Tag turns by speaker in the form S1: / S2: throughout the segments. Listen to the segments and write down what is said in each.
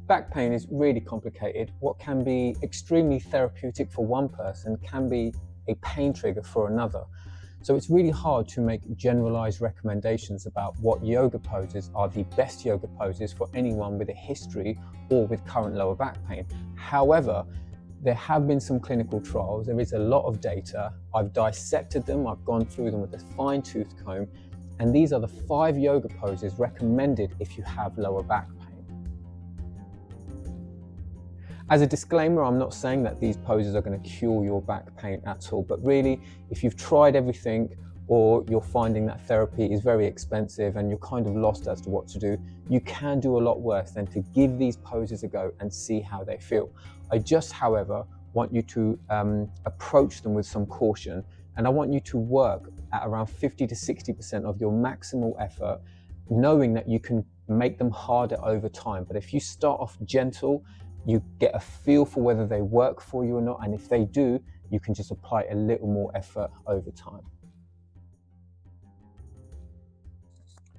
S1: Back pain is really complicated. What can be extremely therapeutic for one person can be a pain trigger for another. So it's really hard to make generalized recommendations about what yoga poses are the best yoga poses for anyone with a history or with current lower back pain. However, there have been some clinical trials. There is a lot of data. I've dissected them. I've gone through them with a fine-tooth comb. And these are the 5 yoga poses recommended if you have lower back pain. As a disclaimer, I'm not saying that these poses are going to cure your back pain at all, but really, if you've tried everything or you're finding that therapy is very expensive and you're kind of lost as to what to do, you can do a lot worse than to give these poses a go and see how they feel. I just, however, want you to approach them with some caution, and I want you to work at around 50 to 60% of your maximal effort, knowing that you can make them harder over time. But if you start off gentle, you get a feel for whether they work for you or not, and if they do, you can just apply a little more effort over time.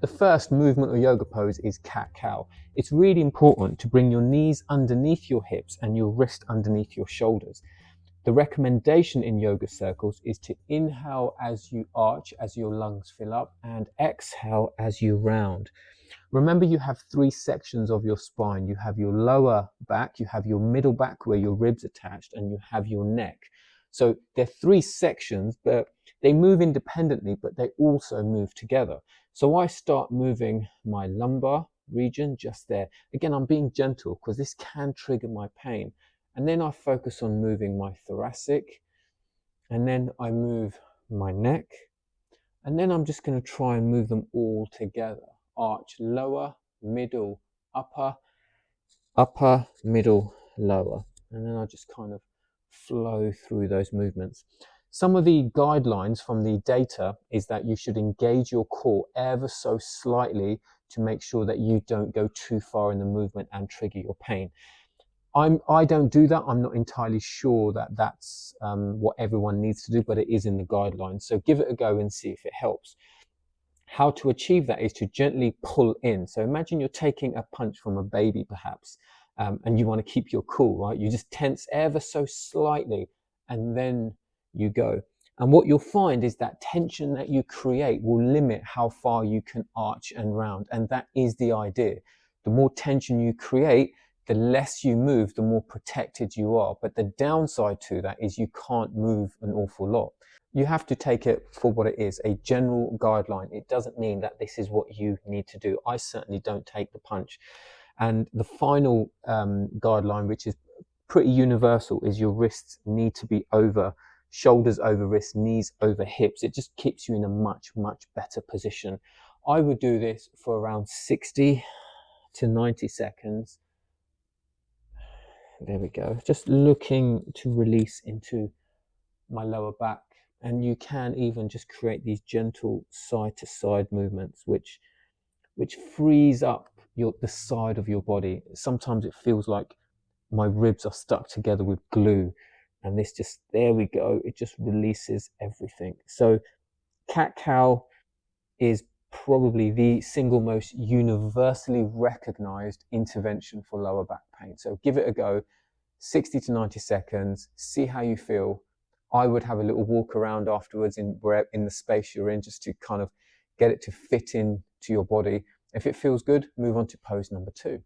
S1: The first movement or yoga pose is cat-cow. It's really important to bring your knees underneath your hips and your wrist underneath your shoulders. The recommendation in yoga circles is to inhale as you arch, as your lungs fill up, and exhale as you round. Remember, you have 3 sections of your spine. You have your lower back, you have your middle back where your ribs are attached, and you have your neck. So they're 3 sections, but they move independently, but they also move together. So I start moving my lumbar region just there. Again, I'm being gentle because this can trigger my pain. And then I focus on moving my thoracic, and then I move my neck, and then I'm just going to try and move them all together. Arch, lower, middle, upper, upper, middle, lower. And then I just kind of flow through those movements. Some of the guidelines from the data is that you should engage your core ever so slightly to make sure that you don't go too far in the movement and trigger your pain. I don't do that. I'm not entirely sure that that's what everyone needs to do, but it is in the guidelines. So give it a go and see if it helps. How to achieve that is to gently pull in. So imagine you're taking a punch from a baby perhaps, and you want to keep your cool, right? You just tense ever so slightly and then you go. And what you'll find is that tension that you create will limit how far you can arch and round. And that is the idea. The more tension you create, the less you move, the more protected you are. But the downside to that is you can't move an awful lot. You have to take it for what it is, a general guideline. It doesn't mean that this is what you need to do. I certainly don't take the punch. And the final guideline, which is pretty universal, is your wrists need to be over, shoulders over wrists, knees over hips. It just keeps you in a much, much better position. I would do this for around 60 to 90 seconds. There we go. Just looking to release into my lower back. And you can even just create these gentle side to side movements, which frees up the side of your body. Sometimes it feels like my ribs are stuck together with glue, and this just, there we go. It just releases everything. So cat-cow is probably the single most universally recognized intervention for lower back pain. So give it a go, 60 to 90 seconds, see how you feel. I would have a little walk around afterwards in the space you're in, just to kind of get it to fit in to your body. If it feels good, move on to pose number 2.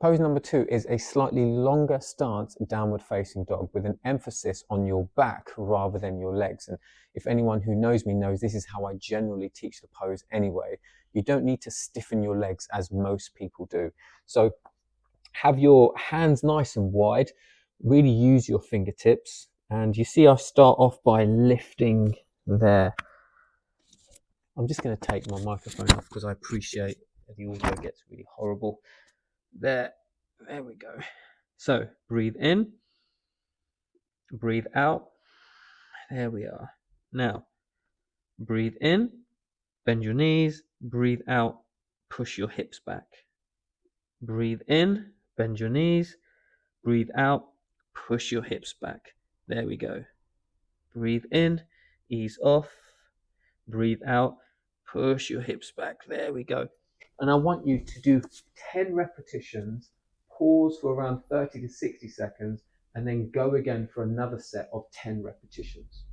S1: Pose number 2 is a slightly longer stance downward facing dog with an emphasis on your back rather than your legs. And if anyone who knows me knows, this is how I generally teach the pose anyway. You don't need to stiffen your legs as most people do. So have your hands nice and wide, really use your fingertips. And you see I start off by lifting there. I'm just going to take my microphone off because I appreciate the audio gets really horrible. There we go. So breathe in, breathe out. There we are. Now breathe in, bend your knees, breathe out, push your hips back. Breathe in, bend your knees, breathe out, push your hips back. There we go. Breathe in, ease off, breathe out, push your hips back. There we go. And I want you to do 10 repetitions, pause for around 30 to 60 seconds, and then go again for another set of 10 repetitions.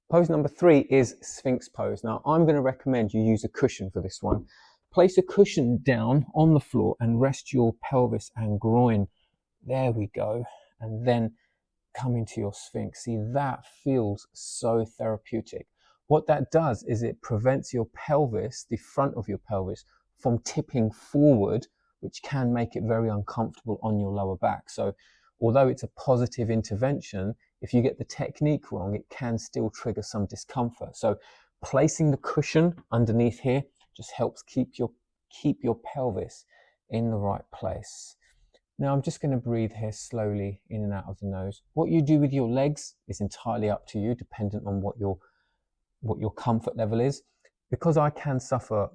S1: Pose number 3 is Sphinx pose. Now, I'm going to recommend you use a cushion for this one. Place a cushion down on the floor and rest your pelvis and groin. There we go. And then come into your Sphinx. See, that feels so therapeutic. What that does is it prevents your pelvis, the front of your pelvis, from tipping forward, which can make it very uncomfortable on your lower back. So although it's a positive intervention, if you get the technique wrong, it can still trigger some discomfort. So placing the cushion underneath here just helps keep your pelvis in the right place. Now I'm just going to breathe here slowly in and out of the nose. What you do with your legs is entirely up to you, dependent on what your comfort level is. Because I can suffer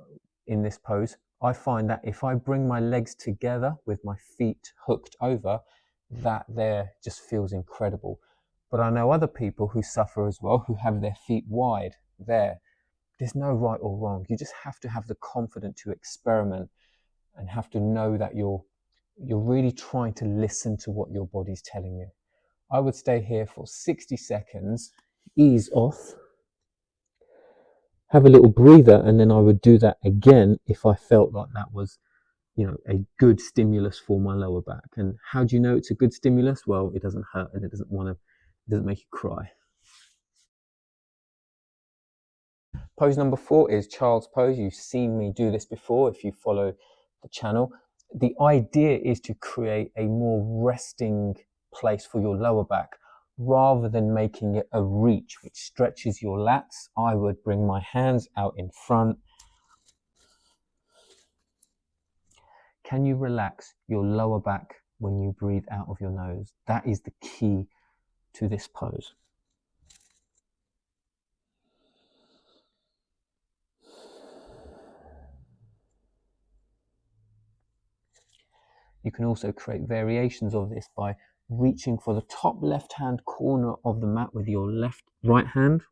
S1: in this pose, I find that if I bring my legs together with my feet hooked over, that there just feels incredible. But I know other people who suffer as well, who have their feet wide there. There's no right or wrong. You just have to have the confidence to experiment and have to know that you're really trying to listen to what your body's telling you. I would stay here for 60 seconds, ease off, have a little breather, and then I would do that again if I felt like that was, a good stimulus for my lower back. And how do you know it's a good stimulus? Well, it doesn't hurt and it doesn't make you cry. Pose number 4 is child's pose. You've seen me do this before if you follow the channel. The idea is to create a more resting place for your lower back rather than making it a reach which stretches your lats. I would bring my hands out in front. Can you relax your lower back when you breathe out of your nose? That is the key to this pose. You can also create variations of this by reaching for the top left-hand corner of the mat with your right hand,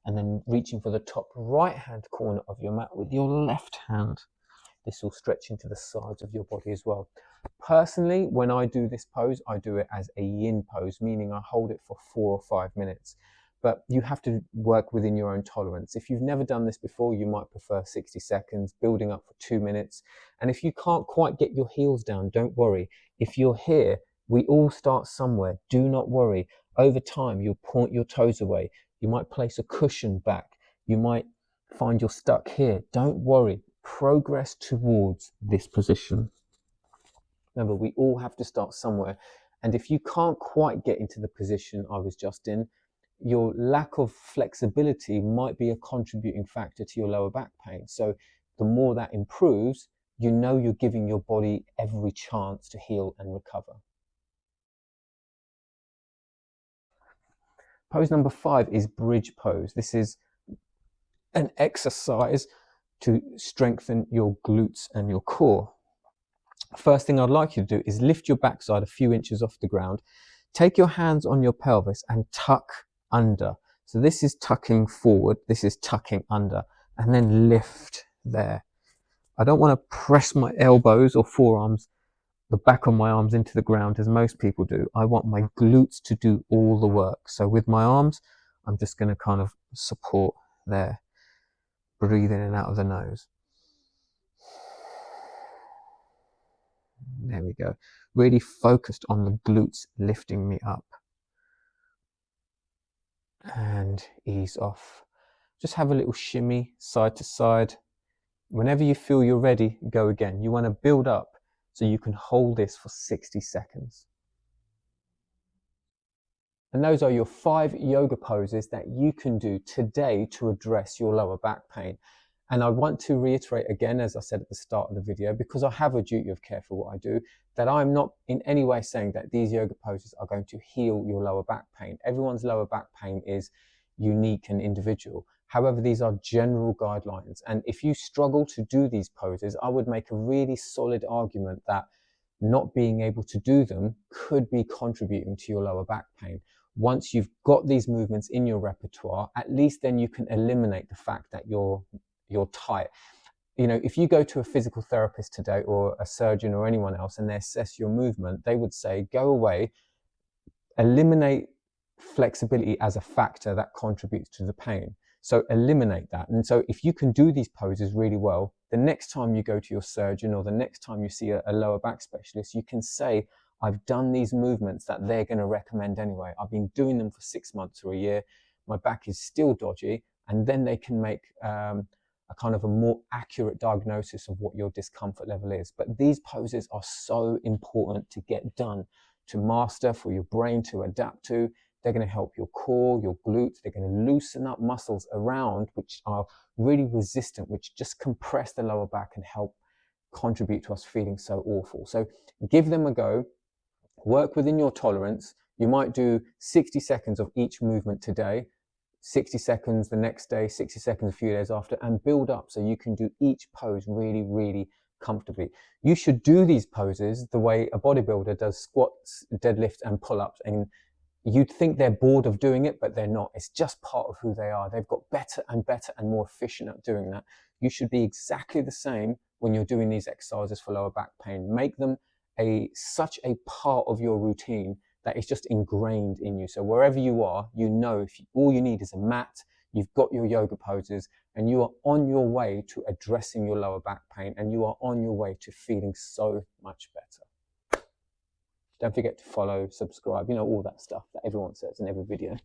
S1: and then reaching for the top right-hand corner of your mat with your left hand. This will stretch into the sides of your body as well. Personally, when I do this pose, I do it as a yin pose, meaning I hold it for 4 or 5 minutes. But you have to work within your own tolerance. If you've never done this before, you might prefer 60 seconds, building up for 2 minutes. And if you can't quite get your heels down, don't worry. If you're here, we all start somewhere. Do not worry. Over time, you'll point your toes away. You might place a cushion back. You might find you're stuck here. Don't worry. Progress towards this position. Remember, we all have to start somewhere. And if you can't quite get into the position I was just in, your lack of flexibility might be a contributing factor to your lower back pain. So the more that improves, you're giving your body every chance to heal and recover. Pose number 5 is bridge pose. This is an exercise to strengthen your glutes and your core. First thing I'd like you to do is lift your backside a few inches off the ground. Take your hands on your pelvis and tuck under. So this is tucking forward, this is tucking under, and then lift there. I don't want to press my elbows or forearms, the back of my arms into the ground as most people do. I want my glutes to do all the work. So with my arms, I'm just going to kind of support there. Breathe in and out of the nose. There we go. Really focused on the glutes lifting me up. And ease off. Just have a little shimmy side to side. Whenever you feel you're ready, go again. You want to build up so you can hold this for 60 seconds. And those are your 5 yoga poses that you can do today to address your lower back pain. And I want to reiterate again, as I said at the start of the video, because I have a duty of care for what I do, that I'm not in any way saying that these yoga poses are going to heal your lower back pain. Everyone's lower back pain is unique and individual. However, these are general guidelines. And if you struggle to do these poses, I would make a really solid argument that not being able to do them could be contributing to your lower back pain. once you've got these movements in your repertoire, at least then you can eliminate the fact that you're tight. You know, if you go to a physical therapist today or a surgeon or anyone else and they assess your movement, they would say, go away, eliminate flexibility as a factor that contributes to the pain. So eliminate that. And so if you can do these poses really well, the next time you go to your surgeon or the next time you see a lower back specialist, you can say, I've done these movements that they're going to recommend anyway. I've been doing them for 6 months or a year. My back is still dodgy. And then they can make a kind of a more accurate diagnosis of what your discomfort level is. But these poses are so important to get done, to master, for your brain to adapt to. They're going to help your core, your glutes. They're going to loosen up muscles around which are really resistant, which just compress the lower back and help contribute to us feeling so awful. So give them a go. Work within your tolerance. You might do 60 seconds of each movement today, 60 seconds the next day, 60 seconds a few days after, and build up so you can do each pose really, really comfortably. You should do these poses the way a bodybuilder does squats, deadlift, and pull-ups. And you'd think they're bored of doing it, but they're not. It's just part of who they are. They've got better and better and more efficient at doing that. You should be exactly the same when you're doing these exercises for lower back pain. Make them such a part of your routine that is just ingrained in you. So wherever you are, you know, if all you need is a mat, you've got your yoga poses, and you are on your way to addressing your lower back pain, and you are on your way to feeling so much better. Don't forget to follow, subscribe, you know, all that stuff that everyone says in every video.